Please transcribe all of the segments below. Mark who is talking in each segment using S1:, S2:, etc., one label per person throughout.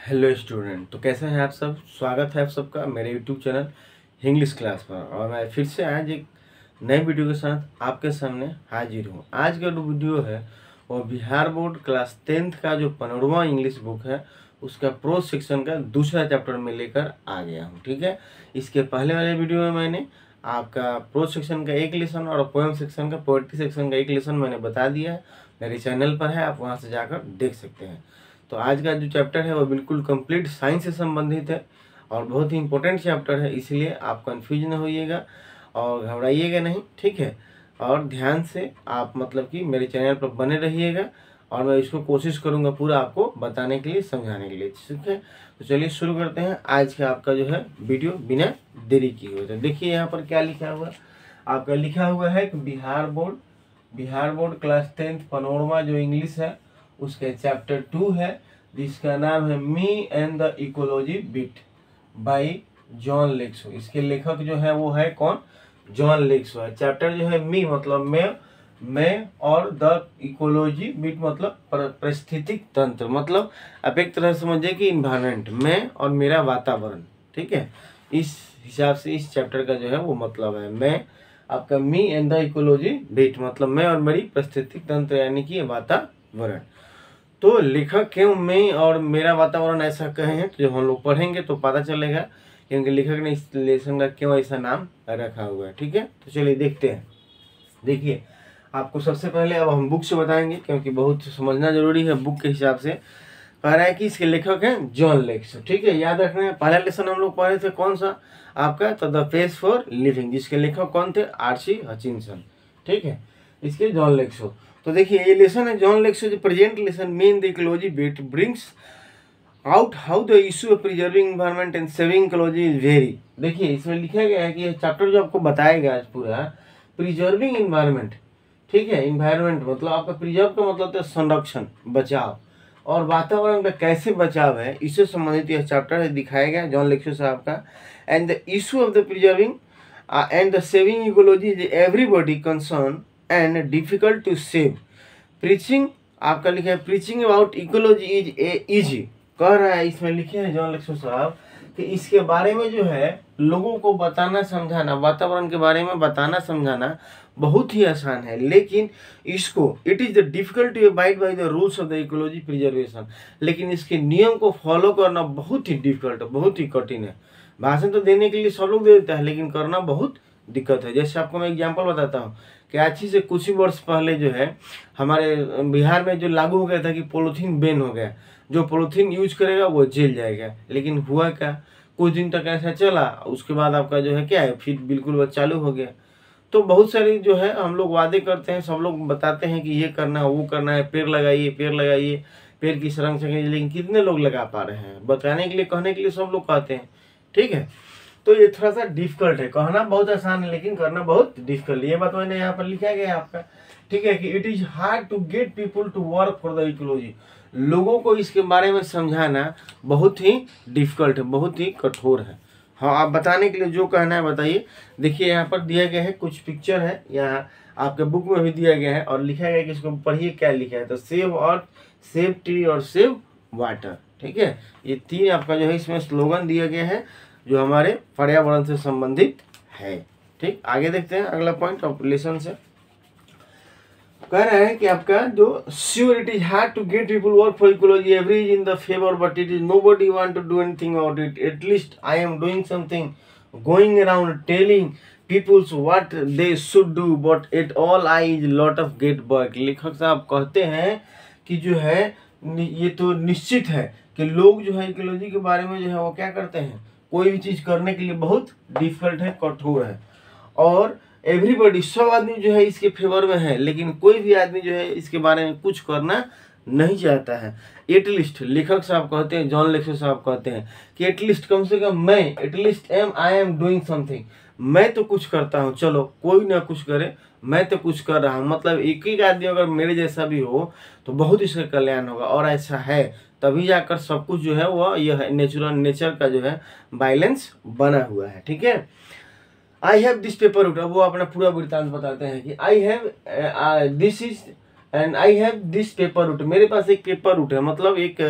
S1: Hello student, तो कैसे हैं आप सब। स्वागत है आप सबका मेरे यूट्यूब चैनल इंग्लिश क्लास पर। और मैं फिर से आज एक नए वीडियो के साथ आपके सामने हाजिर हूँ। आज का जो वीडियो है वो बिहार बोर्ड क्लास 10th का जो 15वां इंग्लिश बुक है उसका प्रोज सेक्शन का दूसरा चैप्टर में लेकर आ गया हूँ। ठीक है, इसके पहले वाले वीडियो में मैंने आपका प्रोज सेक्शन का एक लेसन और पोएम सेक्शन का पोएट्री सेक्शन का एक लेसन मैंने बता दिया है, मेरे चैनल पर है, आप वहाँ से जाकर देख सकते हैं। तो आज का जो चैप्टर है वो बिल्कुल कंप्लीट साइंस से संबंधित है और बहुत ही इंपॉर्टेंट चैप्टर है, इसलिए आप कंफ्यूज न होइएगा और घबराइएगा नहीं। ठीक है, और ध्यान से आप मतलब कि मेरे चैनल पर बने रहिएगा और मैं इसको कोशिश करूंगा पूरा आपको बताने के लिए, समझाने के लिए। ठीक है, तो चलिए शुरू करते हैं आज का आपका जो है वीडियो बिना देरी किए हुए। तो देखिए यहाँ पर क्या लिखा हुआ, आपका लिखा हुआ है कि बिहार बोर्ड क्लास 10th 15वां जो इंग्लिश है उसके चैप्टर 2 है जिसका नाम है me and the ecology bit by Joan Lexau. इसके लेखक जो है वो है कौन, जॉन लेक्सो है। चैप्टर जो है मी मतलब मैं और द इकोलॉजी बिट मतलब पारिस्थितिक तंत्र, मतलब आप एक तरह से समझिए कि इन्वायरमेंट, मैं और मेरा वातावरण। ठीक है, इस हिसाब से इस चैप्टर का जो है वो मतलब है मैं आपका मी एंड द इकोलॉजी बिट मतलब मैं और मेरी पारिस्थितिक तंत्र यानी कि वातावरण। तो लेखक क्यों मैं और मेरा वातावरण ऐसा कहे हैं, तो जब हम लोग पढ़ेंगे तो पता चलेगा क्योंकि लेखक ने इस लेसन का क्यों ऐसा नाम रखा हुआ है। ठीक है, तो चलिए देखते हैं। देखिए आपको सबसे पहले अब हम बुक से बताएंगे क्योंकि बहुत समझना जरूरी है बुक के हिसाब से। कह रहा है कि इसके लेखक हैं जॉन लेक्सो। ठीक है, याद रखना है। पहला लेसन हम लोग पढ़े थे कौन सा आपका, तो द फेस फॉर लिविंग, जिसके लेखक कौन थे, आर्ची हचिनसन। ठीक है, इसके जॉन लेक्सो। तो देखिए ये लेसन है जॉन लेक्सो, जो present lesson main the ecology bit brings out how the issue of preserving environment and saving ecology is very. देखिए इसमें लिखा गया है कि ये चैप्टर जो आपको बताएगा आज पूरा प्रिजर्विंग एनवायरनमेंट। ठीक है, एनवायरनमेंट मतलब आपका प्रिजर्व का मतलब है संरक्षण, बचाव, और वातावरण का कैसे बचाव है इससे संबंधित यह चैप्टर है, दिखाया गया जॉन लेक्सो साहब का। And the issue of the preserving and the saving ecology is everybody concern and difficult to save. Preaching आपका लिखा है preaching about ecology is easy. कह रहा है इसमें लिखे हैं जॉन लेक्सो साहब कि इसके बारे में जो है लोगों को बताना समझाना, वातावरण के बारे में बताना समझाना बहुत ही आसान है, लेकिन इसको it is the difficult to abide by the rules of the ecology preservation, लेकिन इसके नियम को फॉलो करना बहुत ही डिफिकल्ट है, बहुत ही कठिन है। भाषण तो देने के लिए सब लोग दे देता है लेकिन करना बहुत दिक्कत है। जैसे आपको मैं एग्जांपल बताता हूँ कि आज से कुछ ही वर्ष पहले जो है हमारे बिहार में जो लागू हो गया था कि पॉलीथीन बैन हो गया, जो पॉलीथीन यूज करेगा वो जेल जाएगा। लेकिन हुआ क्या, कुछ दिन तक ऐसा चला, उसके बाद आपका जो है क्या है फिर बिल्कुल वो चालू हो गया। तो बहुत सारी जो है हम लोग वादे करते हैं, सब लोग बताते हैं कि ये करना है वो करना है, पेड़ लगाइए पेड़ लगाइए, पेड़ की संरक्षण कीजिए, लेकिन कितने लोग लगा पा रहे हैं। बताने के लिए कहने के लिए सब लोग कहते हैं। ठीक है, तो ये थोड़ा सा डिफिकल्ट है, कहना बहुत आसान है लेकिन करना बहुत डिफिकल्ट। ये बात मैंने यहाँ पर लिखा गया है आपका। ठीक है, कि it is hard to get people to work for the ecology, लोगों को इसके बारे में समझाना बहुत ही डिफिकल्ट है, बहुत ही कठोर है। हाँ, आप बताने के लिए जो कहना है बताइए। देखिए यहाँ पर दिया गया है, कुछ पिक्चर है यहाँ आपके बुक में भी दिया गया है और लिखा गया है कि इसको पढ़िए क्या लिखा है। तो सेव अर्थ, सेव ट्री और सेव वाटर। ठीक है, ये तीन आपका जो है इसमें स्लोगन दिया गया है जो हमारे पर्यावरण से संबंधित है। ठीक, आगे देखते हैं अगला पॉइंट ऑफ लेसन से। कह रहा है कि आपका जो sure it is hard to get people work for ecology, every is in the favour but it is nobody want to do anything about it, at least I am doing something, going around telling peoples what they should do, but at all I is lot of get work. लेखक साहब कहते हैं कि जो है ये तो निश्चित है कि लोग जो है इकोलॉजी के बारे में जो है वो क्या करते हैं, कोई भी चीज करने के लिए बहुत डिफिकल्ट है, कठोर है, और एवरीबॉडी सब आदमी जो है इसके फेवर में है, लेकिन कोई भी आदमी जो है इसके बारे में कुछ करना नहीं चाहता है। एटलीस्ट लेखक साहब कहते हैं, जॉन लेक्सो साहब कहते हैं कि एटलीस्ट कम से कम मैं, at least I am doing something, मैं तो कुछ करता हूँ, चलो कोई ना कुछ करे मैं तो कुछ कर रहा हूँ। मतलब एक एक आदमी अगर मेरे जैसा भी हो तो बहुत इसका कल्याण होगा, और ऐसा है तभी जाकर सब कुछ जो है वो यह नेचर का जो है बैलेंस बना हुआ है। ठीक है, आई हैव दिस पेपर, अब वो अपना पूरा वृत्तांत बताते हैं कि I have this is and I have this paper route, मेरे पास एक पेपर रूट है, मतलब एक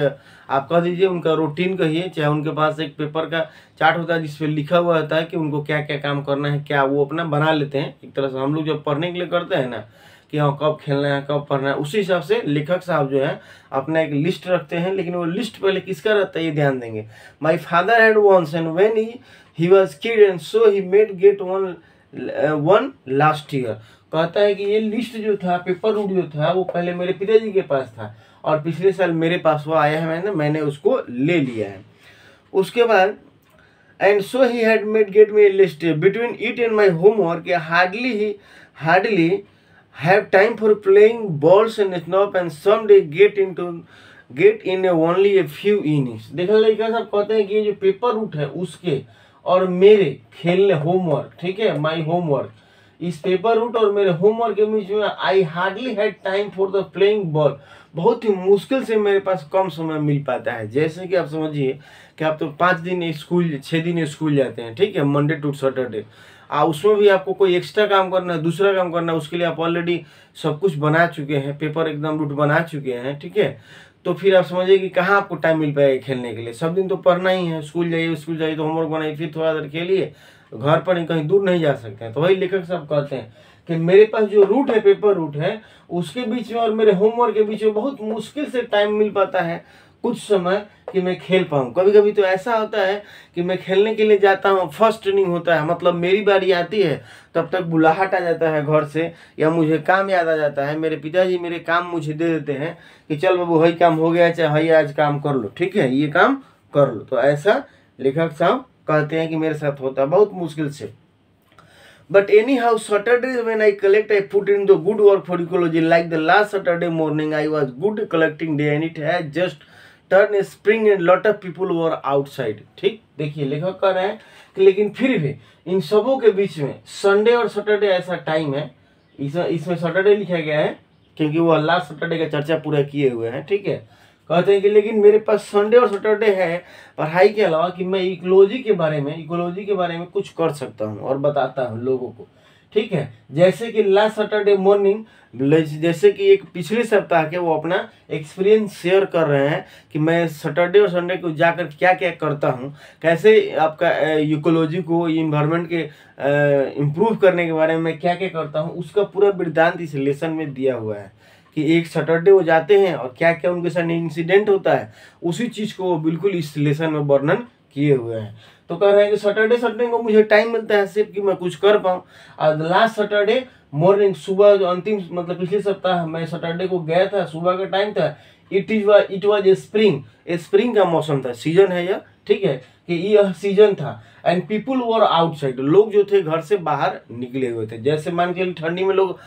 S1: आप कह दीजिए उनका रूटीन कहिए, चाहे उनके पास एक पेपर का चार्ट होता है जिसपे लिखा हुआ होता है कि उनको क्या क्या काम करना है, क्या वो अपना बना लेते हैं। एक तरह से हम लोग जब पढ़ने के लिए करते हैं ना कि हाँ कब खेलना है कब पढ़ना है, उसी हिसाब से लेखक साहब जो है अपना एक लिस्ट रखते हैं। लेकिन वो लिस्ट पहले किसका रहता है ये ध्यान देंगे। My father had once and when he was kid and so he made get one last year. कहता है कि ये लिस्ट जो था, पेपर रूट जो था, वो पहले मेरे पिताजी के पास था और पिछले साल मेरे पास वो आया है, मैंने उसको ले लिया है। उसके बाद and so he had made get me list between it and my homework hardly have time for playing balls and snob and someday get in only a few innings। देखा लड़का साहब कहते हैं कि ये जो पेपर रूट है उसके और मेरे खेलने होमवर्क, ठीक है, माई होमवर्क, इस पेपर रूट और मेरे होमवर्क के बीच में I hardly had time for the playing ball, बहुत ही मुश्किल से मेरे पास कम समय मिल पाता है। जैसे कि आप समझिए कि आप तो 5 दिन स्कूल 6 दिन स्कूल जाते हैं, ठीक है, मंडे टू सैटरडे, उसमें भी आपको कोई एक्स्ट्रा काम करना है, दूसरा काम करना है, उसके लिए आप ऑलरेडी सब कुछ बना चुके हैं, पेपर एकदम रूट बना चुके हैं, ठीक है। तो फिर आप समझिए कि कहाँ आपको टाइम मिल पाएगा खेलने के लिए। सब दिन तो पढ़ना ही है, स्कूल जाइए तो होमवर्क बनाइए, फिर थोड़ा देर खेलिए, घर पर कहीं दूर नहीं जा सकते हैं। तो वही लेखक साहब कहते हैं कि मेरे पास जो रूट है, पेपर रूट है, उसके बीच में और मेरे होमवर्क के बीच में बहुत मुश्किल से टाइम मिल पाता है कुछ समय कि मैं खेल पाऊँ। कभी कभी तो ऐसा होता है कि मैं खेलने के लिए जाता हूँ, फर्स्ट इनिंग होता है, मतलब मेरी बारी आती है, तब तक बुलाहट आ जाता है घर से या मुझे काम याद आ जाता है। मेरे पिताजी मेरे काम मुझे दे देते हैं कि चल बाबू वही काम हो गया, चाहे वही आज काम कर लो, ठीक है, ये काम कर लो। तो ऐसा लेखक साहब कहते हैं कि मेरे साथ होता है बहुत मुश्किल से। But anyhow, Saturdays when I collect, I put in the good work for ecology. Like the last Saturday morning, I was good collecting day and it had just turned spring and lot of people were outside. ठीक, देखिए लेखक कह रहे हैं कि लेकिन फिर भी इन सबों के बीच में संडे और सैटरडे ऐसा टाइम है, इसमें सैटरडे लिखा गया है क्योंकि वो लास्ट सैटरडे का चर्चा पूरा किए हुए हैं, ठीक है। कहते हैं कि लेकिन मेरे पास संडे और सैटरडे है पढ़ाई के अलावा कि मैं इकोलॉजी के बारे में कुछ कर सकता हूँ और बताता हूँ लोगों को, ठीक है। जैसे कि लास्ट सैटरडे मॉर्निंग, जैसे कि एक पिछले सप्ताह के वो अपना एक्सपीरियंस शेयर कर रहे हैं कि मैं सैटरडे और संडे को जाकर क्या क्या करता हूँ, कैसे आपका इकोलॉजी को, इन्वायरमेंट के इम्प्रूव करने के बारे में क्या क्या करता हूँ, उसका पूरा वृत्तांत इस लेसन में दिया हुआ है कि एक सैटरडे वो जाते हैं और क्या क्या उनके साथ इंसिडेंट होता है, उसी चीज़ को वो बिल्कुल इस लेसन में वर्णन किए हुए हैं। तो कह रहे हैं कि सैटरडे को मुझे टाइम मिलता है सिर्फ कि मैं कुछ कर पाऊँ। और लास्ट सैटरडे मॉर्निंग, सुबह जो अंतिम मतलब पिछले सप्ताह मैं सैटरडे को गया था, सुबह का टाइम था, इट वाज ए स्प्रिंग का मौसम था, सीजन है यह, ठीक है, कि यह सीजन था। एंड पीपुल वर आउटसाइड, लोग जो थे घर से बाहर निकले हुए थे। जैसे मान के ठंडी में लोग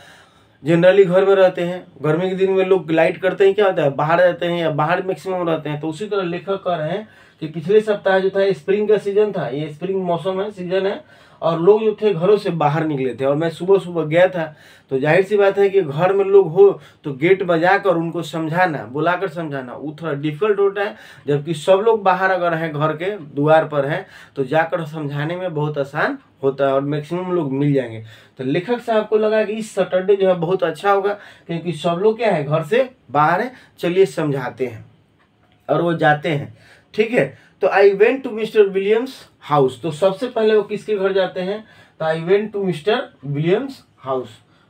S1: जनरली घर में रहते हैं, गर्मी के दिन में लोग लाइट करते हैं, क्या होता है बाहर जाते हैं या बाहर मैक्सिमम रहते हैं। तो उसी तरह लेखक कह रहे हैं कि पिछले सप्ताह जो था स्प्रिंग का सीजन था, ये स्प्रिंग मौसम है, सीजन है, और लोग जो थे घरों से बाहर निकले थे और मैं सुबह सुबह गया था। तो जाहिर सी बात है कि घर में लोग हो तो गेट बजाकर उनको समझाना, बुलाकर समझाना वो थोड़ा डिफिकल्ट होता है, जबकि सब लोग बाहर अगर हैं, घर के द्वार पर हैं, तो जाकर समझाने में बहुत आसान होता है और मैक्सिमम लोग मिल जाएंगे। तो लेखक साहब को लगा कि इस सैटरडे जो है बहुत अच्छा होगा क्योंकि सब लोग क्या है, घर से बाहर है, चलिए समझाते हैं, और वो जाते हैं, ठीक है। तो I went to Mr Williams house, तो सबसे पहले वो किसके घर जाते हैं, तो I went to Mr Williams house.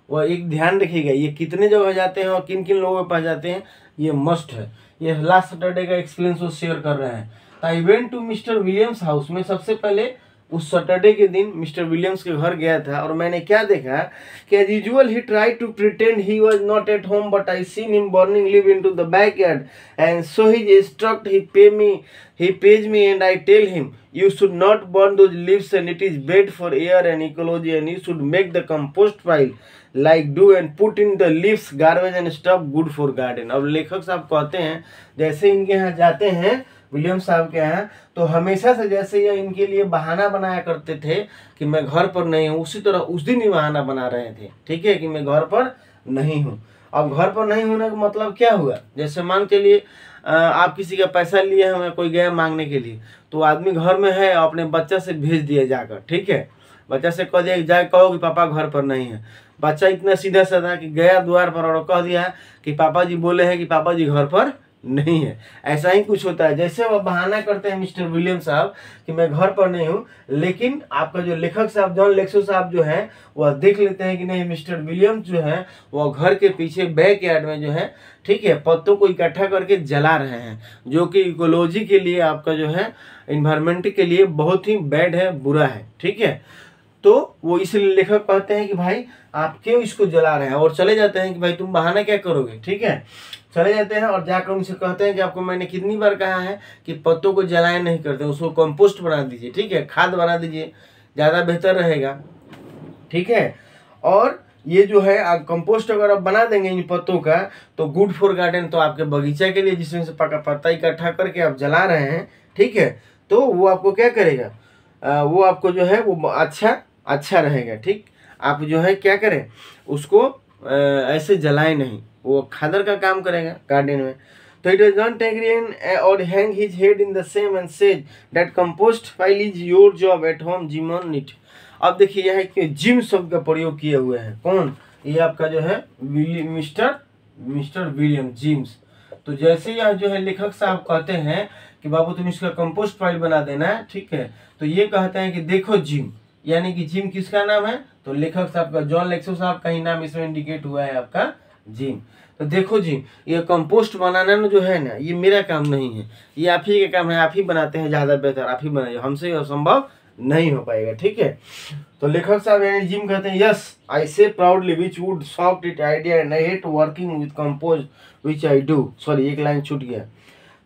S1: वो एक ध्यान रखिएगा ये कितने जगह जाते हैं और किन किन लोगों के पास जाते हैं, ये मस्ट है। ये लास्ट सैटरडे का एक्सपीरियंस वो शेयर कर रहे हैं। तो I went to Mr Williams house, में सबसे पहले उस सैटरडे के दिन मिस्टर विलियम्स के घर गया था और मैंने क्या देखा कि as usual he tried to pretend he was not at home, but I seen him burning leave into the backyard and so he instruct he pays me and I tell him you should not burn those leaves and it is bad for air and ecology and you should make the compost pile like do and put in the leaves garbage and stuff good for garden। अब लेखक साहब कहते हैं जैसे इनके यहाँ जाते हैं विलियम साहब के यहाँ, तो हमेशा से जैसे ये इनके लिए बहाना बनाया करते थे कि मैं घर पर नहीं हूँ, उसी तरह उस दिन ही बहाना बना रहे थे, ठीक है, कि मैं घर पर नहीं हूँ। अब घर पर नहीं होने का मतलब क्या हुआ, जैसे मान के लिए आप किसी का पैसा लिए हैं, कोई गया मांगने के लिए, तो आदमी घर में है, अपने बच्चा से भेज दिया जाकर, ठीक है, बच्चा से कह दिया जाए, कहो कि पापा घर पर नहीं है। बच्चा इतना सीधा साधा कि गया द्वार पर और कह दिया कि पापा जी बोले हैं कि पापा जी घर पर नहीं है। ऐसा ही कुछ होता है। जैसे वह बहाना करते हैं मिस्टर विलियम साहब कि मैं घर पर नहीं हूँ, लेकिन आपका जो लेखक साहब जॉन लेक्सो साहब जो है वह देख लेते हैं कि नहीं, मिस्टर विलियम जो है वह घर के पीछे बैक यार्ड में जो है, ठीक है, पत्तों को इकट्ठा करके जला रहे हैं, जो कि इकोलॉजी के लिए, आपका जो है इन्वायरमेंट के लिए बहुत ही बैड है, बुरा है, ठीक है। तो वो इसलिए लेखक कहते हैं कि भाई आप क्यों इसको जला रहे हैं, और चले जाते हैं कि भाई तुम बहाना क्या करोगे, ठीक है। चले जाते हैं और जाकर उनसे कहते हैं कि आपको मैंने कितनी बार कहा है कि पत्तों को जलाए नहीं करते, उसको कंपोस्ट बना दीजिए, ठीक है, खाद बना दीजिए, ज़्यादा बेहतर रहेगा, ठीक है। और ये जो है आप कंपोस्ट अगर आप बना देंगे इन पत्तों का तो गुड फॉर गार्डन, तो आपके बगीचा के लिए जिसमें से पत्ता इकट्ठा करके आप जला रहे हैं, ठीक है, तो वो आपको क्या करेगा, वो आपको जो है वो अच्छा रहेगा, ठीक। आप जो है क्या करें, उसको ऐसे जलाएं नहीं, वो खादर का काम करेगा गार्डन में। तो इट डज नॉट एग्री और hang his head in the same and says that compost file is your job at home, gym on it. अब देखिए यहाँ कि जिम शब्द का प्रयोग किए हुए हैं, कौन, ये आपका जो है मिस्टर विलियम जिम्स। तो जैसे यह जो है लेखक साहब कहते हैं कि बाबू तुम इसका कंपोस्ट फाइल बना देना है, ठीक है, तो ये कहते हैं कि देखो जिम, यानी कि जिम किसका नाम है, तो लेखक साहब का जॉन लेक्सो साहब का ही नाम इसमें इंडिकेट हुआ है, आपका जिम। तो देखो जिम, ये कंपोस्ट बनाना जो है ना, ये मेरा काम नहीं है, ये आप ही का काम है, आप ही बनाते हैं, ज़्यादा बेहतर आप ही बनाइए, हमसे असंभव नहीं हो पाएगा, ठीक है। तो लेखक साहब यानी जिम कहते हैं, यस आई से proudly which would soft it idea and I hate working with compost which I do, sorry एक लाइन छूट गया,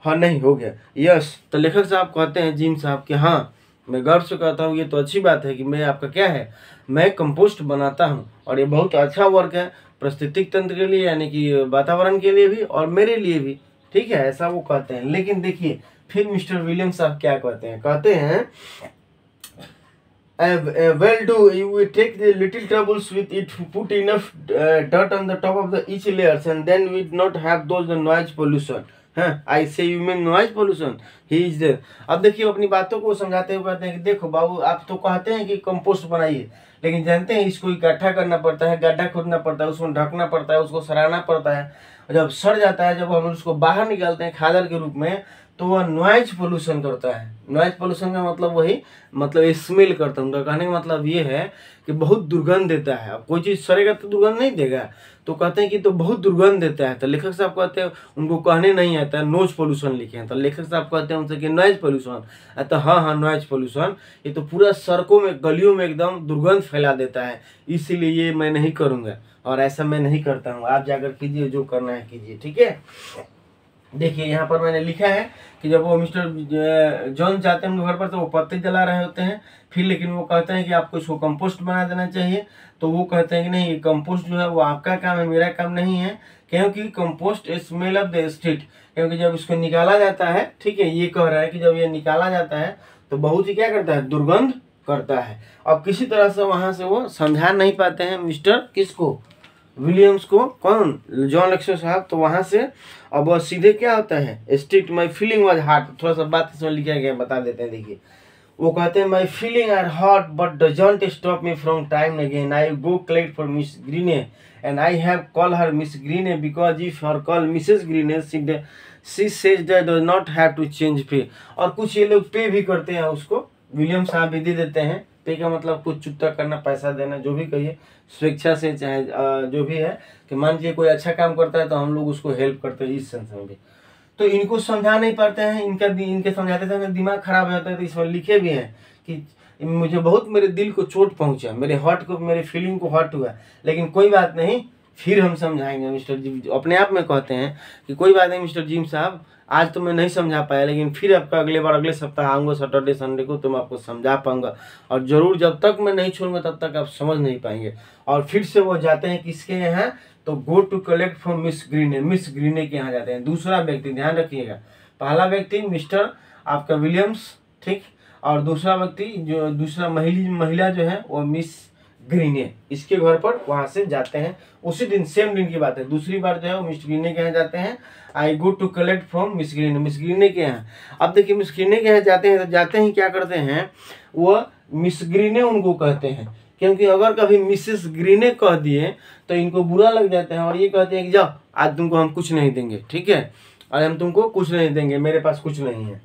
S1: हाँ नहीं हो गया, यस। तो लेखक साहब कहते हैं जिम साहब कि हाँ मैं गर्व से कहता हूँ, ये तो अच्छी बात है कि मैं आपका क्या है, मैं कंपोस्ट बनाता हूँ, और ये बहुत अच्छा वर्क है पारिस्थितिक तंत्र के लिए, यानी कि वातावरण के लिए भी और मेरे लिए भी, ठीक है, ऐसा वो कहते हैं। लेकिन देखिए फिर मिस्टर विलियम साहब क्या कहते हैं, कहते हैं well do you take the little troubles with it, put enough dirt on the top of the each layers and then we not have those the noise pollution, हाँ I say you mean noise pollution, he is there। अब देखिए अपनी बातों को समझाते हुए कहते हैं कि देखो बाबू आप तो कहते हैं कि कंपोस्ट बनाइए, लेकिन जानते हैं इसको इकट्ठा करना पड़ता है, गड्ढा खोदना पड़ता है, उसको ढकना पड़ता है, उसको सराहना पड़ता है, जब सड़ जाता है, जब हम उसको बाहर निकालते हैं खादर के रूप में, तो वह नॉइज पोल्यूशन करता है। नॉइज पोल्यूशन का मतलब वही, मतलब स्मेल करता है। उनका कहने का मतलब ये है कि बहुत दुर्गंध देता है। अब कोई चीज़ सड़ेगा तो दुर्गंध नहीं देगा, तो कहते हैं कि तो बहुत दुर्गंध देता है। तो लेखक साहब कहते हैं उनको कहने नहीं आता है, नोज पोल्यूशन लिखे हैं, तो लेखक साहब कहते हैं उनसे कि नॉइज पोल्यूशन। तो हाँ नॉइज पोल्यूशन, ये तो पूरा सड़कों में गलियों में एकदम दुर्गंध फैला देता है, इसीलिए ये मैं नहीं करूँगा और ऐसा मैं नहीं करता हूँ। आप जाकर कीजिए, जो करना है कीजिए, ठीक है। देखिए यहाँ पर मैंने लिखा है कि जब वो मिस्टर जॉन जाते हैं उनके घर पर, तो वो पत्ते जला रहे होते हैं, फिर लेकिन वो कहते हैं कि आपको इसको कंपोस्ट बना देना चाहिए। तो वो कहते हैं कि नहीं, ये कंपोस्ट जो है वो आपका काम है, मेरा काम नहीं है, क्योंकि compost smell of the street, क्योंकि जब इसको निकाला जाता है, ठीक है, ये कह रहा है कि जब ये निकाला जाता है तो बहुत ही क्या करता है, दुर्गंध करता है। अब किसी तरह से वहाँ से वो समझा नहीं पाते हैं मिस्टर किसको, विलियम्स को, कौन, जॉन लेक्सो साहब। तो वहाँ से अब वह सीधे क्या होता है, strict my feeling was heart, थोड़ा सा बात इसमें लिखा गया बता देते हैं। देखिए वो कहते हैं, my feeling are hot but doesn't stop me from time again, I go collect for Miss Greene and I have call her Miss Greene because if her call Mrs Greene she says that does not have to change pay. और कुछ ये लोग पे भी करते हैं उसको, William साहब भी दे देते हैं। पे का मतलब कुछ चुकता करना, पैसा देना, जो भी कहिए, स्वेच्छा से, चाहे जो भी है, कि मान लीजिए कोई अच्छा काम करता है तो हम लोग उसको हेल्प करते हैं इस सेंस में भी। तो इनको समझा नहीं पाते हैं, इनके समझाते थे दिमाग खराब हो जाता है। तो इसमें लिखे भी हैं कि मुझे बहुत मेरे दिल को चोट पहुंचा, मेरे हार्ट को, मेरे फीलिंग को हर्ट हुआ, लेकिन कोई बात नहीं, फिर हम समझाएंगे। मिस्टर जिम अपने आप में कहते हैं कि कोई बात नहीं मिस्टर जिम साहब, आज तो मैं नहीं समझा पाया, लेकिन फिर आपका अगले बार, अगले सप्ताह आऊँगा सैटरडे संडे को, तो मैं आपको समझा पाऊंगा, और ज़रूर जब तक मैं नहीं छोड़ूंगा तब तक आप समझ नहीं पाएंगे। और फिर से वो जाते हैं किसके यहाँ, तो go to collect from Miss Greene, Miss Greene के यहाँ जाते हैं। दूसरा व्यक्ति, ध्यान रखिएगा, पहला व्यक्ति मिस्टर आपका विलियम्स, ठीक, और दूसरा व्यक्ति जो दूसरा महिला जो है वो मिस ग्रीने, इसके घर पर वहाँ से जाते हैं। उसी दिन, सेम दिन की बात है, दूसरी बार जो है वो मिस ग्रीने के यहाँ जाते हैं। I go to collect from Miss Greene के यहाँ। अब देखिए मिस ग्रीने के यहाँ जाते हैं, तो जाते ही क्या करते हैं, वो मिस ग्रीने उनको कहते हैं क्योंकि अगर कभी मिसेस ग्रीने कह दिए तो इनको बुरा लग जाता है और ये कहते हैं कि जाओ आज तुमको हम कुछ नहीं देंगे, ठीक है, और हम तुमको कुछ नहीं देंगे, मेरे पास कुछ नहीं है,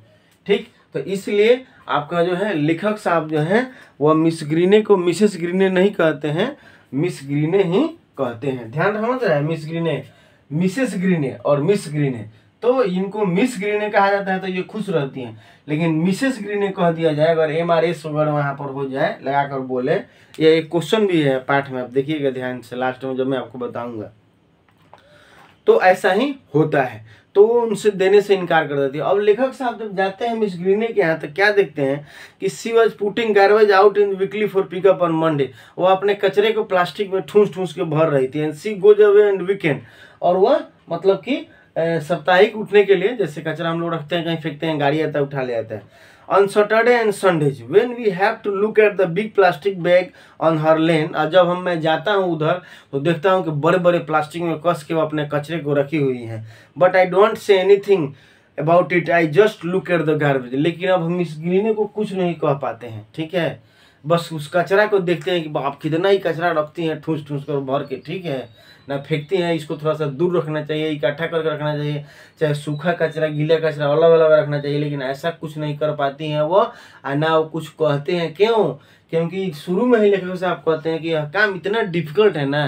S1: ठीक। तो इसलिए आपका जो है लेखक साहब जो है वह मिस ग्रीने को मिसेस ग्रीने नहीं कहते हैं, मिस ग्रीने ही कहते हैं। ध्यान समझ रहा है, मिस ग्रीने, मिसेस ग्रीने और मिस ग्रीने, तो इनको मिस ग्रीने कहा जाता है तो ये खुश रहती हैं, लेकिन मिसेस ग्रीने कह दिया जाए अगर MRS अगर वहाँ पर हो जाए लगा कर बोले, ये एक क्वेश्चन भी है पाठ में, आप देखिएगा ध्यान से लास्ट में जब मैं आपको बताऊंगा, तो ऐसा ही होता है, तो वो उनसे देने से इनकार कर देती है। अब लेखक साहब जब जाते हैं मिस ग्रीने के यहाँ तो क्या देखते हैं कि she was putting garbage out in weekly for pickup on Monday, वो अपने कचरे को प्लास्टिक में ठूस ठूस के भर रही थी, and she goes away and weekend, और वह मतलब कि साप्ताहिक उठने के लिए, जैसे कचरा हम लोग रखते हैं कहीं फेंकते हैं, गाड़ी आता है उठा ले आता है, on Saturday and Sundays when we have to look at the big plastic bag on her lane, और जब मैं जाता हूँ उधर तो देखता हूँ कि बड़े बड़े प्लास्टिक में कस के वो अपने कचरे को रखी हुई हैं, but I don't say anything about it, I just look at the garbage. लेकिन अब हम इस ग्रीने को कुछ नहीं कह पाते हैं, ठीक है, बस उस कचरा को देखते हैं कि बाप कितना ही कचरा रखती हैं ठूस ठूस कर भर के, ठीक है ना, फेंकती हैं, इसको थोड़ा सा दूर रखना चाहिए, इकट्ठा करके रखना चाहिए, चाहे सूखा कचरा गीला कचरा अलग अलग रखना चाहिए, लेकिन ऐसा कुछ नहीं कर पाती हैं वो, और ना वो कुछ कहते हैं। क्यों? क्योंकि शुरू में ही लेखक साहब कहते हैं कि यह काम इतना डिफिकल्ट है ना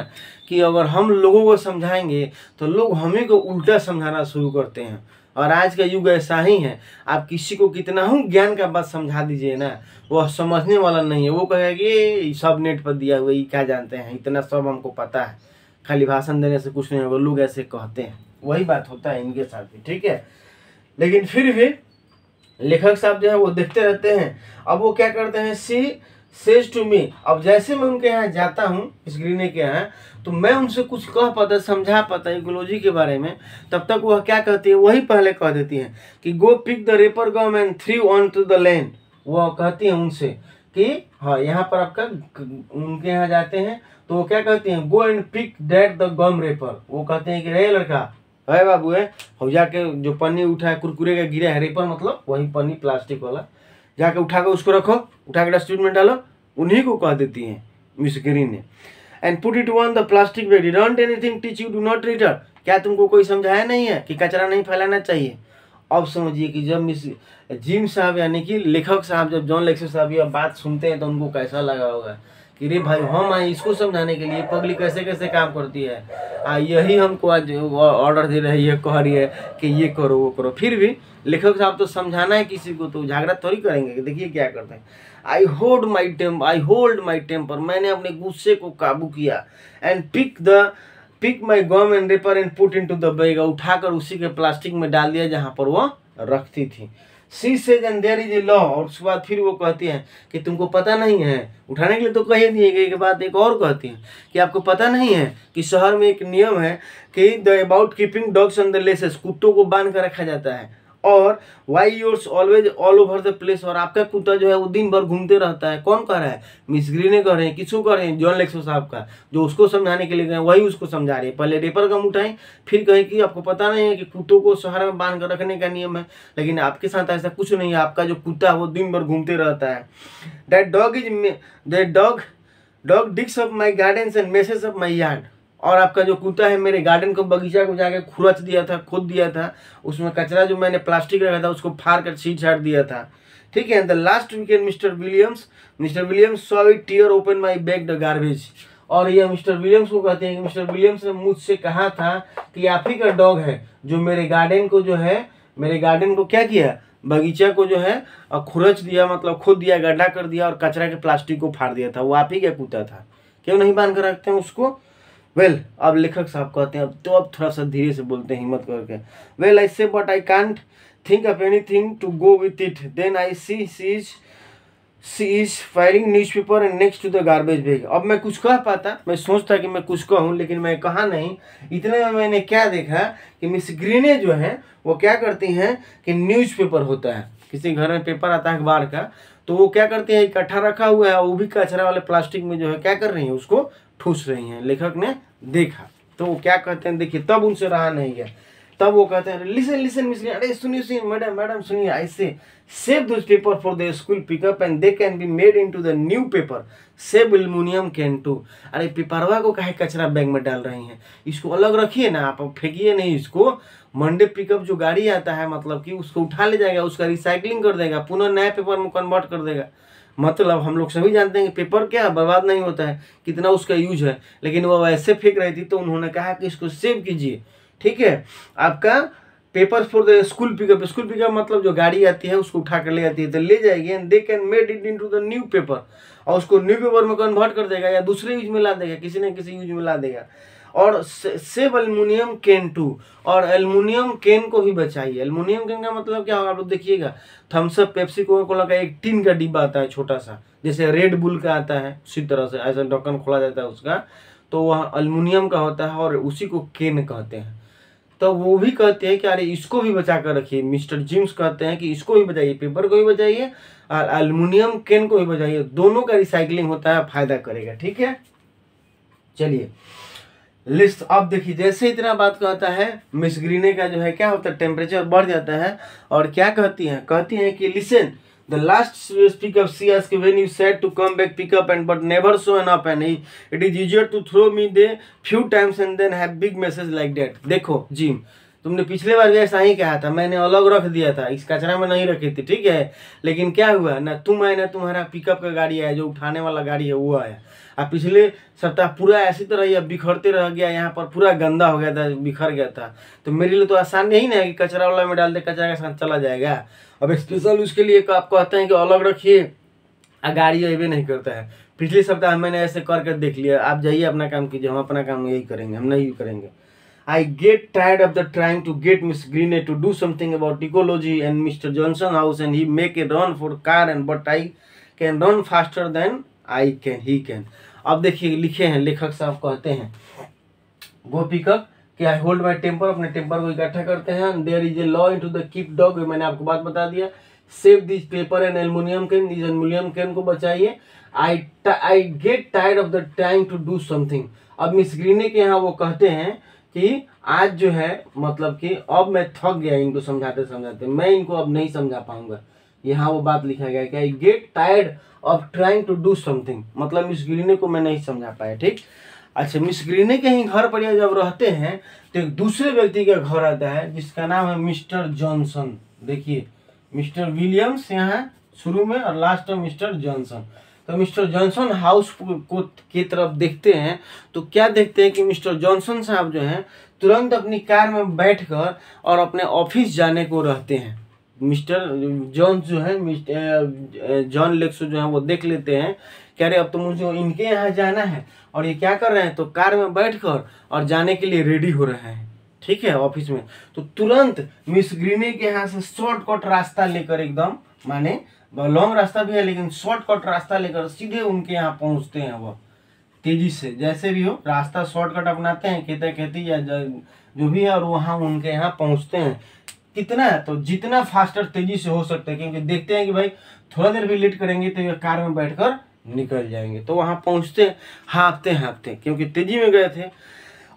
S1: कि अगर हम लोगों को समझाएंगे तो लोग हमें को उल्टा समझाना शुरू करते हैं, और आज का युग ऐसा ही है, आप किसी को कितना ही ज्ञान का बात समझा दीजिए ना, वह समझने वाला नहीं है, वो कहेगा कि सब नेट पर दिया हुआ, ये क्या जानते हैं, इतना सब हमको पता है, खाली भाषण देने से कुछ नहीं होगा, लोग ऐसे कहते हैं। वही बात होता है इनके साथ भी, ठीक है। लेकिन फिर भी लेखक साहब जो है वो देखते रहते हैं। अब वो क्या करते हैं, सी सेज टू मी, अब जैसे मैं उनके यहाँ जाता हूँ इस ग्रीने के यहाँ, तो मैं उनसे कुछ कह पाता, समझा पाता इकोलॉजी के बारे में, तब तक वह क्या कहती है, वही पहले कह देती हैं कि go pick the wrapper gum and threw on to the land. वो कहती हैं उनसे कि हाँ यहाँ पर आपका, उनके यहाँ जाते हैं तो वो क्या कहते हैं, go and pick that the gum wrapper, वो कहते हैं कि रे लड़का है बाबू है, हो जाके जो पन्नी उठा है कुरकुरे का गिरा है, रेपर मतलब वही पन्नी प्लास्टिक वाला, जाके उठा कर उसको रखो, उठा के डस्टबिन में डालो, उन्हीं को कह देती हैं मिस ग्रीन ने। And put it on the plastic bag, don't anything teach you, do not return, क्या तुमको कोई समझाया नहीं है कि कचरा नहीं फैलाना चाहिए। अब समझिए कि जब मिस जिम साहब यानी कि लेखक साहब, जब जॉन लेक्चर साहब ये बात सुनते हैं तो उनको कैसा लगा होगा कि रे भाई हम आए इसको समझाने के लिए, पगली कैसे कैसे काम करती है, यही हमको आज ऑर्डर दे रही है, कह रही है कि ये करो वो करो। फिर भी लेखक साहब तो समझाना है किसी को, तो झगड़ा थोड़ी करेंगे। देखिए क्या करते हैं, आई होल्ड माई टेम्पर, मैंने अपने गुस्से को काबू किया, and pick my gum and wrapper and put in to the bag, उठाकर उसी के प्लास्टिक में डाल दिया जहाँ पर वो रखती थी। She says and there is a law, और उसके बाद फिर वो कहती हैं कि तुमको पता नहीं है, उठाने के लिए तो कही नहीं है, के बाद एक और कहती हैं कि आपको पता नहीं है कि शहर में एक नियम है कि the about keeping dogs on the leashes, कुत्तों को बांध कर रखा जाता है, और why yours always all over the place, और आपका कुत्ता जो है वो दिन भर घूमते रहता है। कौन कह रहा है, मिस ग्रीने कह रहे हैं, किसको कह रहे हैं, जॉन लेक्सो साहब का, जो उसको समझाने के लिए गए वही उसको समझा रहे हैं। पहले रेपर गम उठाएं, फिर कहें कि आपको पता नहीं है कि कुत्तों को शहर में बांध कर रखने का नियम है, लेकिन आपके साथ ऐसा कुछ नहीं है, आपका जो कुत्ता है वो दिन भर घूमते रहता है। That dog digs up my garden and messes up my yard, और आपका जो कुत्ता है मेरे गार्डन को, बगीचा को जाके खुरच दिया था, खोद दिया था, उसमें कचरा जो मैंने प्लास्टिक रखा था उसको फाड़ कर छीट छाट दिया था, ठीक है। The last weekend Mr Williams saw it tear open my bag the garbage, और ये मिस्टर विलियम्स को कहते हैं कि मिस्टर विलियम्स ने मुझसे कहा था कि आप ही का डॉग है जो मेरे गार्डन को जो है, मेरे गार्डन को क्या किया, बगीचा को जो है खुरच दिया, मतलब खोद दिया, गड्ढा कर दिया, और कचरा के प्लास्टिक को फाड़ दिया था, वो आप ही का कुत्ता था, क्यों नहीं बांध कर रखते हैं उसको। वेल अब लेखक साहब कहते हैं, अब थोड़ा सा धीरे से बोलते हैं हिम्मत करके, well I say but I can't think of anything to go with it, then I see is firing newspaper and next to the garbage bag. अब मैं कुछ कह पाता, मैं सोचता कि मैं कुछ कहूँ, लेकिन मैं कहा नहीं। इतने में मैंने क्या देखा कि मिस ग्रीने जो है वो क्या करती हैं कि न्यूज़पेपर होता है, किसी घर में पेपर आता है अखबार का, तो वो क्या करती है, इकट्ठा रखा हुआ है, वो भी कचरा वाले प्लास्टिक में जो है क्या कर रही है, उसको ठूस रही हैं। लेखक ने देखा तो वो क्या कहते हैं, देखिए तब उनसे रहा नहीं गया, तब वो कहते हैं लिसन लिसन मिस, अरे सुनिए सुनिए मैडम मैडम सुनिए, ऐसे save those paper for the school pickup and they can be made into the new paper, save aluminium can too. अरे पेपरवा को काहे कचरा बैग में डाल रही हैं, इसको अलग रखिए ना, आप फेंकिए नहीं इसको। मंडे पिकअप जो गाड़ी आता है मतलब कि उसको उठा ले जाएगा, उसका रिसाइकलिंग कर देगा, पुनः नए पेपर में कन्वर्ट कर देगा। मतलब हम लोग सभी जानते हैं कि पेपर क्या बर्बाद नहीं होता है, कितना उसका यूज है, लेकिन वो ऐसे फेंक रही थी तो उन्होंने कहा कि इसको सेव कीजिए। ठीक है, आपका paper for the school pickup मतलब जो गाड़ी आती है उसको उठा कर ले जाती है तो ले जाएगी, and they can made it into the new paper, और उसको न्यू पेपर में कन्वर्ट कर देगा या दूसरे यूज में ला देगा, किसी न किसी यूज में ला देगा। और सेव एल्युमिनियम कैन टू, और एल्युमिनियम कैन को भी बचाइए। एल्युमिनियम कैन का मतलब क्या होगा आप लोग देखिएगा, Thums Up Pepsi Coca Cola का एक टीन का डिब्बा आता है छोटा सा, जैसे रेड बुल का आता है उसी तरह से ऐसा ढक्कन खोला जाता है उसका, तो वह एल्युमिनियम का होता है और उसी को कैन कहते हैं। तो वो भी कहते हैं कि अरे इसको भी बचा कर रखिए, मिस्टर जिम्स कहते हैं कि इसको भी बचाइए, पेपर को भी बचाइए और एल्युमिनियम कैन को भी बचाइए, दोनों का रिसाइकलिंग होता है, फायदा करेगा। ठीक है, चलिए लिस्ट। अब देखिए जैसे इतना बात कहता है, मिस ग्रीने का जो है क्या होता है, टेम्परेचर बढ़ जाता है, और क्या कहती हैं कि listen the last pickup she asked when you said to come back pickup and but never show an up and it is easier to throw me the few times and then have big message like that. देखो Jim, तुमने पिछले बार भी ऐसा ही कहा था, मैंने अलग रख दिया था, इस कचरा में नहीं रखी थी, ठीक है, लेकिन क्या हुआ ना, तुम आए ना तुम्हारा पिकअप का गाड़ी आया, जो उठाने वाला गाड़ी है वो आया, अब पिछले सप्ताह पूरा ऐसी तरह ही बिखरते रह गया, यहाँ पर पूरा गंदा हो गया था, बिखर गया था, तो मेरे लिए तो आसान नहीं ना है कि कचरा वाला में डाल दे, कचरा के साथ चला जाएगा। अब स्पेशल उसके लिए आप कहते हैं कि अलग रखिए, गाड़ी अभी नहीं करता है। पिछले सप्ताह मैंने ऐसे करके देख लिया, आप जाइए अपना काम कीजिए, हम अपना काम यही करेंगे, हम नहीं करेंगे। I get tired of the trying to get Miss Greene to do something about ecology and Mr. Johnson house, and he make a run for car and but I can run faster than he can। अब देखिए लिखे हैं लेखक साहब कहते हैं वो pickup कि आई होल्ड माई टेम्पर, अपने टेम्पर को इकट्ठा करते हैं, there is a law into the keep dog, मैंने आपको बात बता दिया, save this paper and aluminium can, this aluminium can को बचाइए, I get tired of the time to do something. अब मिस ग्रीने के यहाँ वो कहते हैं कि आज जो है मतलब कि अब मैं थक गया इनको समझाते समझाते, मैं इनको अब नहीं समझा पाऊंगा। यहाँ वो बात लिखा गया कि I get tired of trying to do something, मतलब मिस ग्रीने को मैं नहीं समझा पाया। ठीक, अच्छा, मिस ग्रीने के ही घर पर जब रहते हैं तो एक दूसरे व्यक्ति का घर आता है जिसका नाम है मिस्टर जॉनसन। देखिए मिस्टर विलियम्स यहाँ शुरू में और लास्ट में मिस्टर जॉनसन। तो मिस्टर जॉनसन हाउस को की तरफ देखते हैं तो क्या देखते हैं कि मिस्टर जॉनसन साहब जो हैं तुरंत अपनी कार में बैठकर और अपने ऑफिस जाने को रहते हैं। मिस्टर जॉन्स जो है जॉन लेक्सो जो है वो देख लेते हैं कि अरे अब तो मुझे इनके यहाँ जाना है, और ये क्या कर रहे हैं, तो कार में बैठकर और जाने के लिए रेडी हो रहे हैं। ठीक है, ऑफिस में। तो तुरंत मिस ग्रीने के यहाँ से शॉर्टकट रास्ता लेकर, एकदम माने लॉन्ग रास्ता भी है लेकिन शॉर्टकट रास्ता लेकर सीधे उनके यहाँ पहुँचते हैं वो तेजी से, जैसे भी हो रास्ता शॉर्टकट अपनाते हैं, खेती खेती या जो भी है, और वहाँ उनके यहाँ पहुँचते हैं। कितना है, तो जितना फास्टर तेजी से हो सकता है, क्योंकि देखते हैं कि भाई थोड़ा देर भी लेट करेंगे तो ये कार में बैठकर निकल जाएंगे। तो वहाँ पहुँचते हाँफते हाँफते, क्योंकि तेजी में गए थे।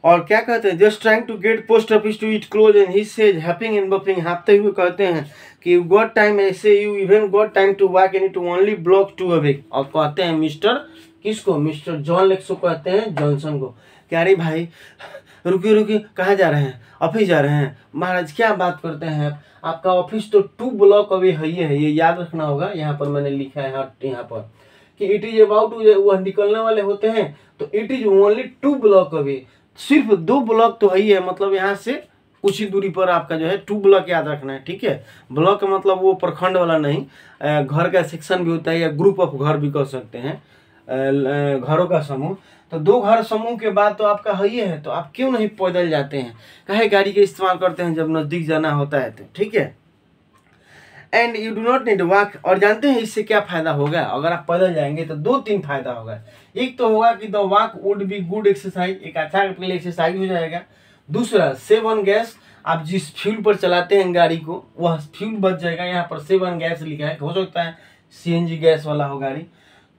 S1: और क्या कहते हैं, just trying to get post office to it close and he says huffing and puffing, हाँफते हुए कहते हैं कि यू गॉट टाइम, ऐसे you even got time to walk and to only block two away. और कहते हैं मिस्टर किसको, मिस्टर जॉन लेक्सो कहते हैं जॉनसन को, क्या अरे भाई रुकिए रुकिए, कहाँ जा रहे हैं, ऑफिस जा रहे हैं। महाराज क्या बात करते हैं, आपका ऑफिस तो 2 ब्लॉक अवे है, ये याद रखना होगा। यहाँ पर मैंने लिखा है यहाँ पर कि इट इज अबाउट, वह निकलने वाले होते हैं, तो it is only 2 block away, सिर्फ 2 ब्लॉक तो है ही है, मतलब यहाँ से कुछ ही दूरी पर आपका जो है 2 ब्लॉक याद रखना है। ठीक है, ब्लॉक का मतलब वो प्रखंड वाला नहीं, घर का सेक्शन भी होता है या ग्रुप ऑफ घर भी कह सकते हैं, घरों का समूह। तो 2 घर समूह के बाद तो आपका है ही है, तो आप क्यों नहीं पैदल जाते हैं, काहे गाड़ी का इस्तेमाल करते हैं जब नज़दीक जाना होता है तो। ठीक है, and you do not need walk, और जानते हैं इससे क्या फायदा होगा, अगर आप पैदल जाएंगे तो 2-3 फायदा होगा। एक तो होगा कि the walk would be good exercise, एक अच्छा अपने लिए एक्सरसाइज हो जाएगा। दूसरा सेव ऑन गैस, आप जिस फ्यूल पर चलाते हैं गाड़ी को वह फ्यूल बच जाएगा, यहाँ पर सेव ऑन गैस लिखा है, हो सकता है CNG गैस वाला हो गाड़ी,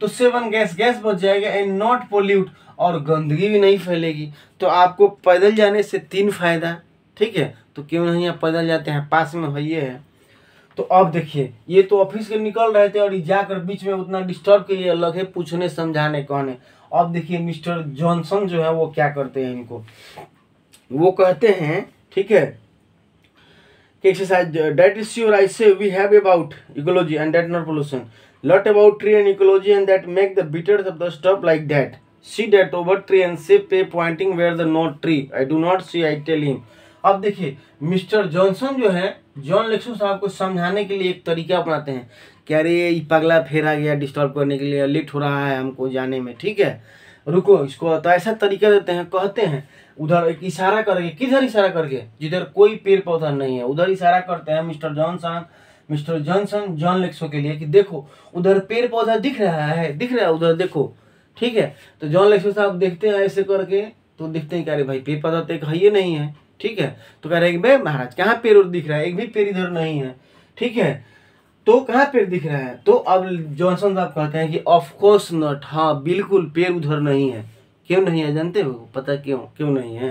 S1: तो सेव ऑन गैस बच जाएगा, एंड नॉट पोल्यूट, और गंदगी भी नहीं फैलेगी। तो आपको पैदल जाने से 3 फायदा, ठीक है, तो क्यों नहीं आप पैदल जाते हैं, पास में है ये है। तो अब देखिए ये तो ऑफिस के निकल रहे थे और ये जाकर बीच में उतना डिस्टर्ब के लिए अलग है, पूछने समझाने कहने। अब देखिए मिस्टर जॉनसन जो है वो क्या करते हैं, इनको वो कहते हैं, ठीक है, कि exercise that is sure I say we have about ecology and that not pollution, lot about tree and ecology and that make the bitters of the stuff like that, see that over tree and say pay pointing where the not tree, I do not see, I tell him. अब देखिए mister Johnson जो है John लेक्सो साहब को समझाने के लिए एक तरीका अपनाते हैं कि अरे ये पगला फेरा गया डिस्टर्ब करने के लिए, लेट हो रहा है हमको जाने में, ठीक है, रुको इसको। तो ऐसा तरीका देते हैं, कहते हैं उधर एक इशारा करके, किधर इशारा करके, जिधर कोई पेड़ पौधा नहीं है उधर इशारा करते हैं मिस्टर जॉनसन जॉन लेक्सो के लिए कि देखो उधर पेड़ पौधा दिख रहा है उधर देखो, ठीक है। तो जॉन लेक्सो साहब देखते हैं ऐसे करके, तो दिखते हैं कि अरे भाई पेड़ पौधा तो एक है ही नहीं है, ठीक है। तो कह रहे हैं कि भाई महाराज कहाँ पेड़ और दिख रहा है, एक भी पेड़ इधर नहीं है, ठीक है, तो कहाँ पेड़ दिख रहा है। तो अब जॉनसन साहब कहते हैं कि ऑफ कोर्स नॉट, हाँ बिल्कुल पेड़ उधर नहीं है। क्यों नहीं है जानते हो, पता क्यों नहीं है,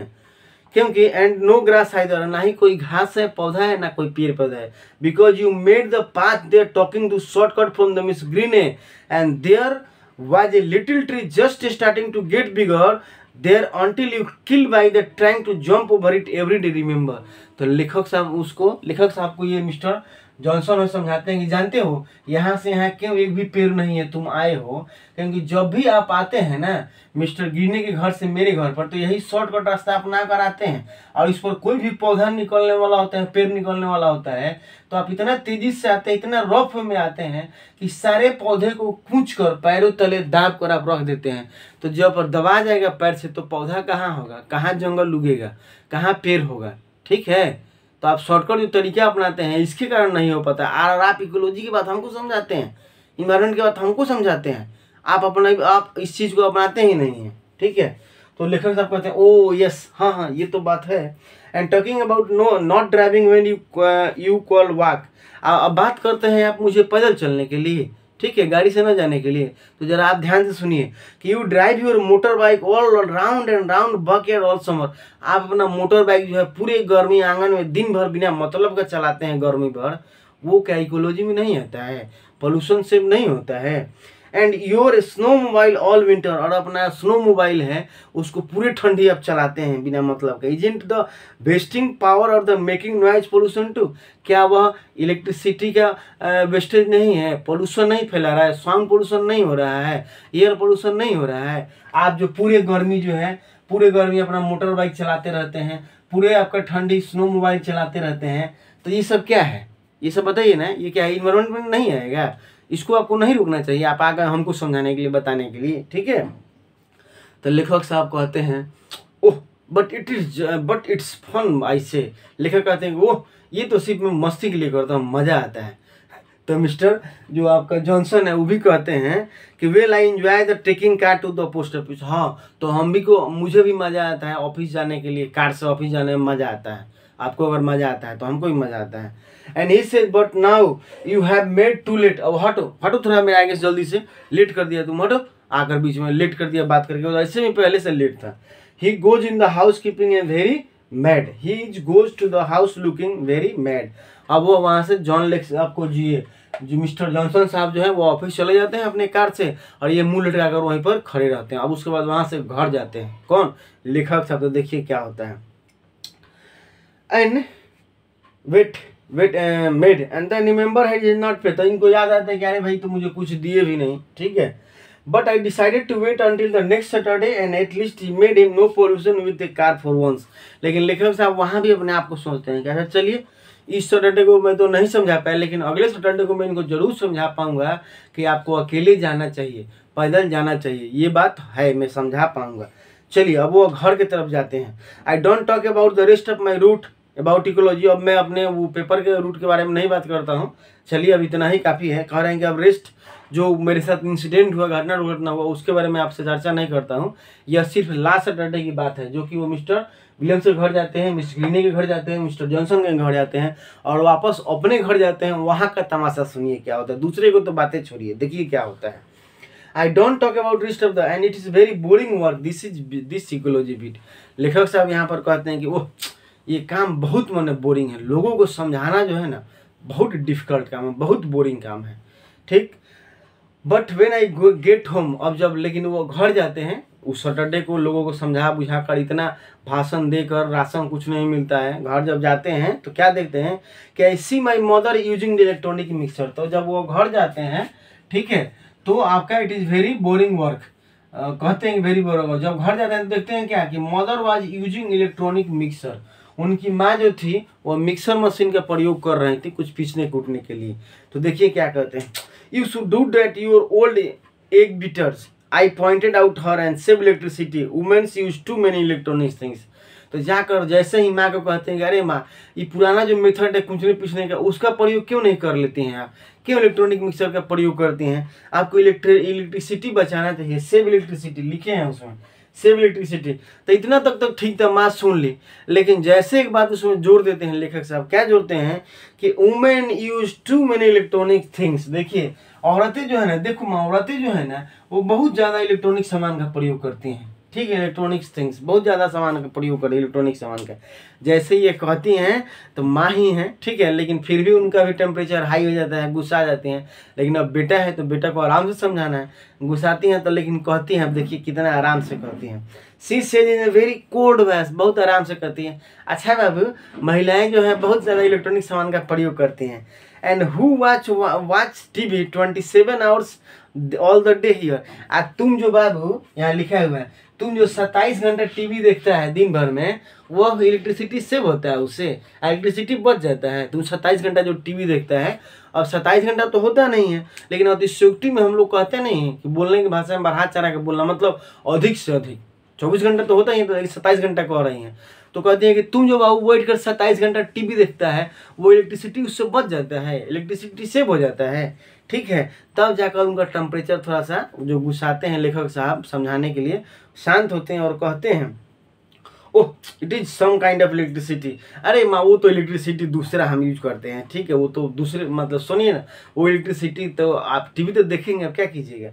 S1: क्योंकि एंड नो ग्रास आइदर, ना ही कोई घास है पौधा है ना कोई पेड़ पौधा है, because you made the path there talking to shortcut from the Miss Green and there was a little tree just starting to get bigger there until you kill by the trying to jump over it every day remember। तो लेखक साहब को ये mister Johnson में समझाते हैं कि जानते हो यहाँ से यहाँ क्यों एक भी पेड़ नहीं है, तुम आए हो क्योंकि जब भी आप आते हैं ना मिस्टर गिरने के घर से मेरे घर पर, तो यही शॉर्टकट रास्ता अपना कर आते हैं और इस पर कोई भी पौधा निकलने वाला होता है, पेड़ निकलने वाला होता है, तो आप इतना तेजी से आते हैं, इतना रफ में आते हैं कि सारे पौधे को कूच कर पैरों तले दाब कर आप रख देते हैं। तो जब दबा जाएगा पैर से तो पौधा कहाँ होगा, कहाँ जंगल उगेगा, कहाँ पेड़ होगा, ठीक है। तो आप शॉर्टकट जो तरीके अपनाते हैं इसके कारण नहीं हो पाता। और आप इकोलॉजी की बात हमको समझाते हैं, इन्वायरमेंट की बात हमको समझाते हैं, आप इस चीज़ को अपनाते ही नहीं हैं, ठीक है। तो लेखक साहब कहते हैं ओ यस, हाँ ये तो बात है। And talking about no not driving when you call walk, अब बात करते हैं आप मुझे पैदल चलने के लिए, ठीक है, गाड़ी से न जाने के लिए। तो जरा आप ध्यान से सुनिए कि you drive your motor bike all round and round bucket all summer, आप अपना मोटर बाइक जो है पूरे गर्मी आंगन में दिन भर बिना मतलब का चलाते हैं गर्मी भर, वो क्या इकोलॉजी में नहीं आता है, पोल्यूशन से नहीं होता है। And your snow mobile all winter, और अपना स्नो मोबाइल है उसको पूरी ठंडी आप चलाते हैं बिना मतलब का। इजेंट द वेस्टिंग पावर और the making noise pollution too, क्या वह इलेक्ट्रिसिटी का वेस्टेज नहीं है, पोल्यूशन नहीं फैला रहा है, साउंड पोल्यूशन नहीं हो रहा है, एयर पोल्यूशन नहीं हो रहा है। आप जो पूरे गर्मी अपना मोटर बाइक चलाते रहते हैं, पूरे आपका ठंडी स्नो मोबाइल चलाते रहते हैं, तो ये सब क्या है, ये सब बताइए ना, ये क्या इन्वायरमेंट में नहीं आएगा, इसको आपको नहीं रुकना चाहिए, आप आ गए हमको समझाने के लिए बताने के लिए, ठीक है। तो लेखक साहब कहते हैं oh but it's fun I say, लेखक कहते हैं ओह ये तो सिर्फ मैं मस्ती के लिए करता हूँ, मज़ा आता है। तो मिस्टर जो आपका जॉनसन है वो भी कहते हैं कि well I enjoy the taking car to the post office, हाँ तो मुझे भी मज़ा आता है ऑफिस जाने के लिए, कार से ऑफिस जाने में मज़ा आता है, आपको अगर मज़ा आता है तो हमको भी मज़ा आता है। And he said but now you have made too late, अब हटो थोड़ा मेरे आगे से, जल्दी से लेट कर दिया तुम, हटो, आकर बीच में लेट कर दिया बात करके, ऐसे में पहले से लेट था। He goes in the house keeping a very mad, he goes to the house looking very mad. अब वो वहाँ से जॉन लेक्स आपको जो मिस्टर जॉनसन साहब जो है वो ऑफिस चले जाते हैं अपने कार से, और ये मुंह लटका कर वहीं पर खड़े रहते हैं। अब उसके बाद वहाँ से घर जाते हैं कौन, लेखक साहब। तो देखिए क्या होता है, and wait made and then remember है इज नॉट पे, तो इनको याद आता है कि अरे भाई तो मुझे कुछ दिए भी नहीं, ठीक है। But I decided to wait until the next Saturday and at least he made him no pollution with the car for once. लेकिन लेखक साहब वहाँ भी अपने आप को सोचते हैं कि अच्छा चलिए इस सैटरडे को मैं तो नहीं समझा पाया, लेकिन अगले सैटरडे को मैं इनको जरूर समझा पाऊंगा कि आपको अकेले जाना चाहिए, पैदल जाना चाहिए, ये बात है मैं समझा पाऊंगा। चलिए अब वो घर की तरफ जाते हैं। I don't talk about the rest of my route about ecology, अब मैं अपने वो पेपर के रूट के बारे में नहीं बात करता हूँ, चलिए अब इतना ही काफ़ी है। कह रहे हैं कि अब रेस्ट जो मेरे साथ इंसिडेंट हुआ, घटना हुआ, उसके बारे में आपसे चर्चा नहीं करता हूँ। यह सिर्फ लास्ट सैटरडे की बात है, जो कि वो मिस्टर विलियम्स के घर जाते हैं, मिस्टर ग्रीने के घर जाते हैं, मिस्टर जॉनसन के घर जाते हैं और वापस अपने घर जाते हैं। वहाँ का तमाशा सुनिए क्या होता है, दूसरे को तो बातें छोड़िए, देखिए क्या होता है। आई don't talk about rest of the end it is very boring work, this ecology bit. लेखक साहब यहाँ पर कहते हैं कि ओह ये काम बहुत माने बोरिंग है। लोगों को समझाना जो है ना बहुत डिफिकल्ट काम है, बहुत बोरिंग काम है, ठीक। But when I get home, अब जब लेकिन वो घर जाते हैं, उस सैटरडे को लोगों को समझा बुझा कर इतना भाषण देकर राशन कुछ नहीं मिलता है, घर जब जाते हैं तो क्या देखते हैं कि I see my mother using the electronic mixer. तो जब वो घर जाते हैं, ठीक है, तो आपका it is very boring work, कहते हैं वेरी बोरिंग। जब घर जाते हैं तो देखते हैं क्या कि mother was using electronic mixer, उनकी माँ जो थी वो मिक्सर मशीन का प्रयोग कर रही थी कुछ पीसने कूटने के लिए। तो देखिए क्या कहते हैं, you should do that your old egg beaters, I pointed out her and save electricity, women's use too many electronics things. तो जाकर जैसे ही माँ को कहते हैं कि अरे माँ ये पुराना जो मेथड है कुचने पीसने का उसका प्रयोग क्यों नहीं कर लेती हैं आप, क्यों इलेक्ट्रॉनिक मिक्सर का प्रयोग करती हैं, आपको इलेक्ट्रिसिटी बचाना चाहिए, सेव इलेक्ट्रिसिटी लिखे हैं उसमें, सेव इलेक्ट्रिसिटी। तो इतना तक ठीक था, माँ सुन ली। लेकिन जैसे एक बात उसमें जोड़ देते हैं लेखक साहब, क्या जोड़ते हैं कि women use too many electronic things. देखिए औरतें जो है ना, देखो औरतें जो है ना वो बहुत ज़्यादा इलेक्ट्रॉनिक सामान का प्रयोग करती हैं, ठीक है, इलेक्ट्रॉनिक्स थिंग्स बहुत ज़्यादा सामान का प्रयोग करें इलेक्ट्रॉनिक सामान का। जैसे ये कहती हैं तो माँ ही हैं, ठीक है, लेकिन फिर भी उनका भी टेम्परेचर हाई हो जाता है, गुस्सा आ जाती हैं। लेकिन अब बेटा है तो बेटा को आराम से समझाना है, गुस्साती हैं तो लेकिन कहती हैं, अब देखिए कितना आराम से कहती हैं। She says in a very cold voice, बहुत आराम से कहती हैं, अच्छा बाबू महिलाएं जो है बहुत ज़्यादा इलेक्ट्रॉनिक सामान का प्रयोग करती हैं। And who watch TV 27 hours all the day here. आज तुम जो बाबू यहाँ लिखा हुआ है, तुम जो 27 घंटा टीवी देखता है दिन भर में, वो इलेक्ट्रिसिटी सेव होता है, उससे इलेक्ट्रिसिटी बच जाता है। तुम 27 घंटा जो टीवी देखता है, अब 27 घंटा तो होता नहीं है, लेकिन अतिशयोक्ति में हम लोग कहते नहीं हैं कि बोलने की भाषा में बढ़ा चढ़ा के बोलना, मतलब अधिक से अधिक 24 घंटा तो होता ही है, तो 27 घंटा कह रही हैं। तो कहते हैं कि तुम जो बाबू बैठ कर 27 घंटा टीवी देखता है, वो इलेक्ट्रिसिटी उससे बच जाता है, इलेक्ट्रिसिटी सेव हो जाता है, ठीक है। तब जाकर उनका टेम्परेचर थोड़ा सा जो गुस्साते हैं लेखक साहब समझाने के लिए शांत होते हैं और कहते हैं oh it is some kind of electricity. अरे माँ वो तो इलेक्ट्रिसिटी दूसरा हम यूज करते हैं, ठीक है, वो तो दूसरे मतलब सुनिए ना, वो इलेक्ट्रिसिटी तो आप टीवी तो देखेंगे, अब क्या कीजिएगा।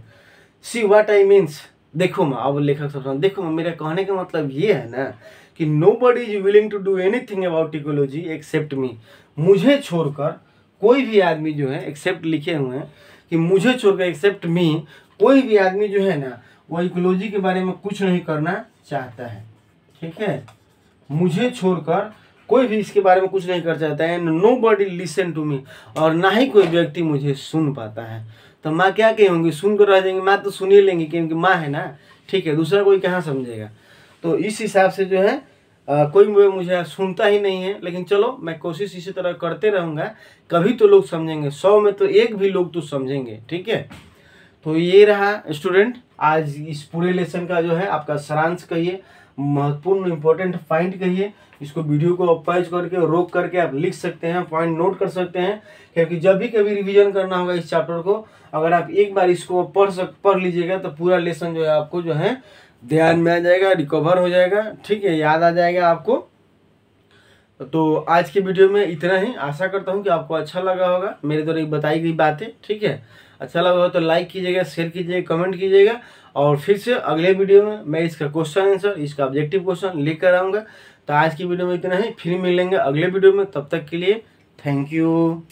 S1: सी व्हाट आई मीन्स, देखो माँ, अब लेखक सब देखो माँ, मेरा कहने का मतलब ये है ना कि nobody is willing to do anything about ecology except me. मुझे छोड़कर कोई भी आदमी जो है, एक्सेप्ट लिखे हुए हैं कि मुझे छोड़कर एक्सेप्ट मी, कोई भी आदमी जो है ना वो इकोलॉजी के बारे में कुछ नहीं करना चाहता है, ठीक है, मुझे छोड़कर कोई भी इसके बारे में कुछ नहीं कर चाहता है। Nobody listen to me, और ना ही कोई व्यक्ति मुझे सुन पाता है। तो माँ क्या कहेंगी, सुन कर रह जाएंगे, माँ तो सुन ही लेंगी क्योंकि माँ है ना, ठीक है, दूसरा कोई कहाँ समझेगा। तो इस हिसाब से जो है कोई मुझे सुनता ही नहीं है, लेकिन चलो मैं कोशिश इसी तरह करते रहूँगा, कभी तो लोग समझेंगे, 100 में तो एक भी लोग तो समझेंगे, ठीक है। तो ये रहा स्टूडेंट आज इस पूरे लेसन का जो है आपका सारांश कहिए, महत्वपूर्ण इंपॉर्टेंट पॉइंट कहिए। इसको वीडियो को पॉज करके रोक करके आप लिख सकते हैं, पॉइंट नोट कर सकते हैं, क्योंकि जब भी कभी रिवीजन करना होगा इस चैप्टर को, अगर आप एक बार इसको पढ़ लीजिएगा तो पूरा लेसन जो है आपको जो है ध्यान में आ जाएगा, रिकवर हो जाएगा, ठीक है, याद आ जाएगा आपको। तो आज के वीडियो में इतना ही, आशा करता हूँ कि आपको अच्छा लगा होगा मेरे द्वारा बताई गई बातें, ठीक है। अच्छा लगा हो तो लाइक कीजिएगा, शेयर कीजिएगा, कमेंट कीजिएगा, और फिर से अगले वीडियो में मैं इसका क्वेश्चन आंसर, इसका ऑब्जेक्टिव क्वेश्चन लेकर आऊँगा। तो आज की वीडियो में इतना ही, फिर मिलेंगे अगले वीडियो में, तब तक के लिए थैंक यू।